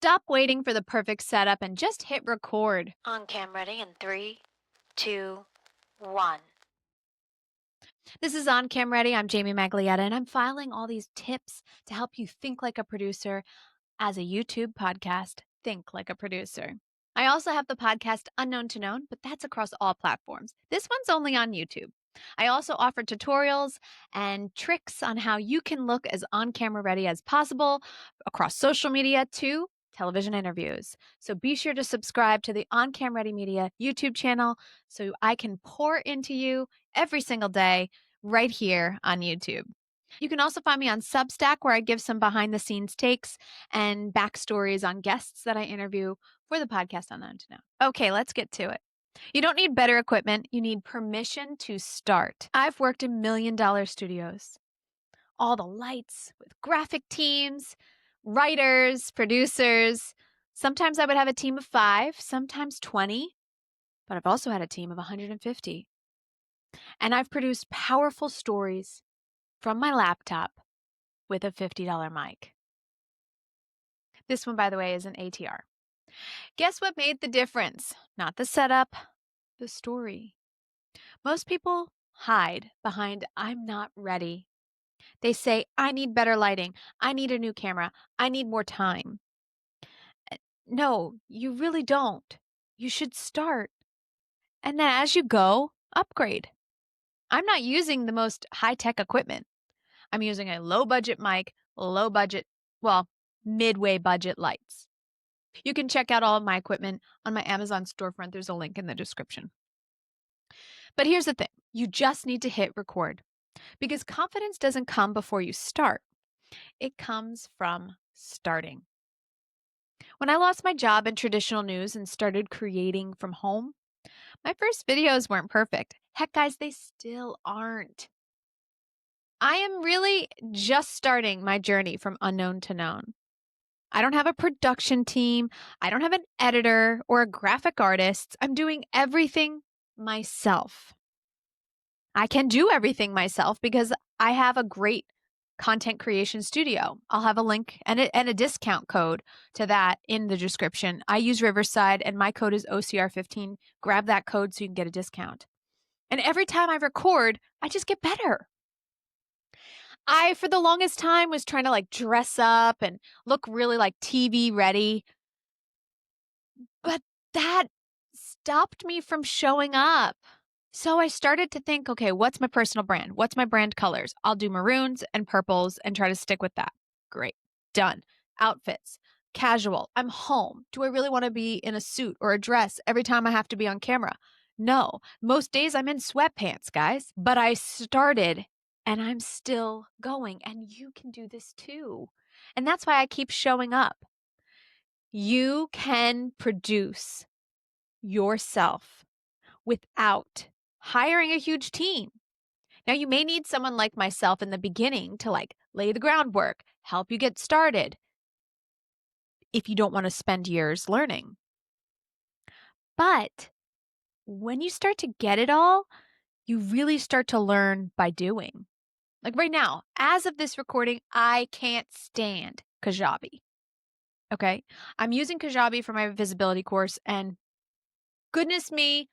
Stop waiting for the perfect setup and just hit record. On cam ready in three, two, one. This is On Cam Ready. I'm Jamie Maglietta, and I'm filing all these tips to help you think like a producer as a YouTube podcast. Think like a producer. I also have the podcast Unknown to Known, but that's across all platforms. This one's only on YouTube. I also offer tutorials and tricks on how you can look as on camera ready as possible across social media to television interviews. So be sure to subscribe to the On Cam Ready Media YouTube channel so I can pour into you every single day right here on YouTube. You can also find me on Substack, where I give some behind the scenes takes and backstories on guests that I interview for the podcast Unknown to Know. Okay, let's get to it. You don't need better equipment, you need permission to start. I've worked in $1 million studios, all the lights with graphic teams, writers, producers. Sometimes I would have a team of 5, sometimes 20, but I've also had a team of 150. And I've produced powerful stories from my laptop with a $50 mic. This one, by the way, is an ATR. Guess what made the difference? Not the setup, the story. Most people hide behind "I'm not ready." They say, "I need better lighting. I need a new camera. I need more time." No, you really don't. You should start. And then as you go, upgrade. I'm not using the most high-tech equipment. I'm using a low-budget mic, midway budget lights. You can check out all of my equipment on my Amazon storefront. There's a link in the description. But here's the thing. You just need to hit record, because confidence doesn't come before you start. It comes from starting. When I lost my job in traditional news and started creating from home, my first videos weren't perfect. Heck, guys, they still aren't. I am really just starting my journey from unknown to known. I don't have a production team. I don't have an editor or a graphic artist. I'm doing everything myself. I can do everything myself because I have a great content creation studio. I'll have a link and a discount code to that in the description. I use Riverside and my code is OCR15. Grab that code so you can get a discount. And every time I record, I just get better. I, for the longest time, was trying to like dress up and look really like TV ready, but that stopped me from showing up. So I started to think, okay, what's my personal brand? What's my brand colors? I'll do maroons and purples and try to stick with that. Great. Done. Outfits. Casual. I'm home. Do I really want to be in a suit or a dress every time I have to be on camera? No. Most days I'm in sweatpants, guys. But I started and I'm still going. And you can do this too. And that's why I keep showing up. You can produce yourself without hiring a huge team. Now, you may need someone like myself in the beginning to like lay the groundwork, help you get started if you don't want to spend years learning. But when you start to get it all, you really start to learn by doing. Like right now, as of this recording, I can't stand Kajabi. Okay. I'm using Kajabi for my visibility course, and goodness me,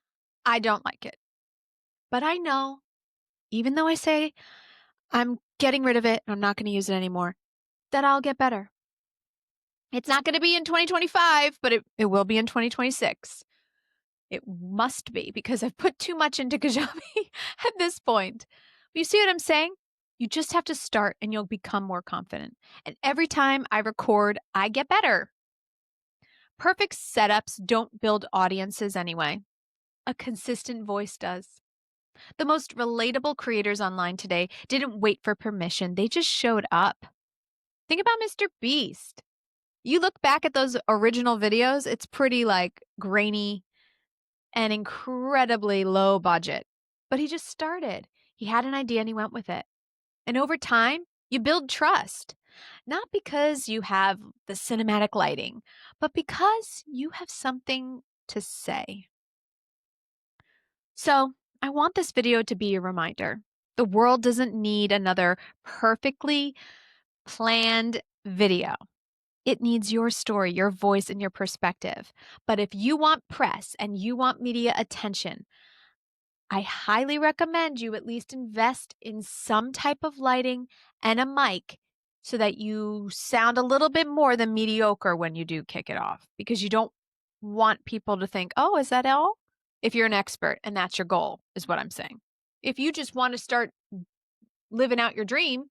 I don't like it. But I know, even though I say I'm getting rid of it and I'm not going to use it anymore, that I'll get better. It's not going to be in 2025, but it will be in 2026. It must be, because I've put too much into Kajabi at this point. But you see what I'm saying? You just have to start and you'll become more confident. And every time I record, I get better. Perfect setups don't build audiences anyway. A consistent voice does. The most relatable creators online today didn't wait for permission. They just showed up. Think about Mr. Beast. You look back at those original videos, it's pretty like grainy and incredibly low budget. But he just started. He had an idea and he went with it. And over time, you build trust. Not because you have the cinematic lighting, but because you have something to say. So, I want this video to be a reminder. The world doesn't need another perfectly planned video. It needs your story, your voice, and your perspective. But if you want press and you want media attention, I highly recommend you at least invest in some type of lighting and a mic so that you sound a little bit more than mediocre when you do kick it off, because you don't want people to think, oh, is that all? If you're an expert and that's your goal, is what I'm saying. If you just want to start living out your dream,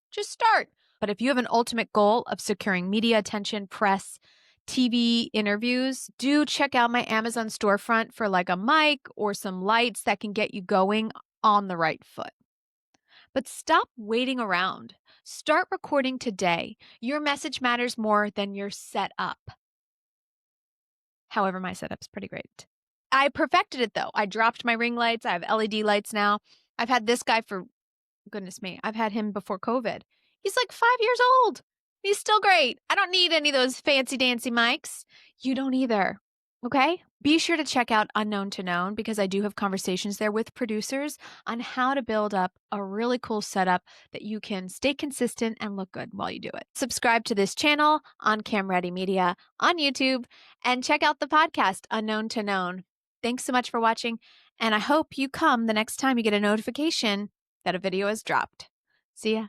just start. But if you have an ultimate goal of securing media attention, press, TV interviews, do check out my Amazon storefront for like a mic or some lights that can get you going on the right foot. But stop waiting around. Start recording today. Your message matters more than your setup. However, my setup's pretty great. I perfected it though. I dropped my ring lights. I have LED lights now. I've had this guy for goodness me, I've had him before COVID. He's like 5 years old. He's still great. I don't need any of those fancy dancy mics. You don't either. Okay? Be sure to check out Unknown to Known, because I do have conversations there with producers on how to build up a really cool setup that you can stay consistent and look good while you do it. Subscribe to this channel on Cam Ready Media on YouTube and check out the podcast Unknown to Known. Thanks so much for watching, and I hope you come the next time you get a notification that a video is dropped. See ya.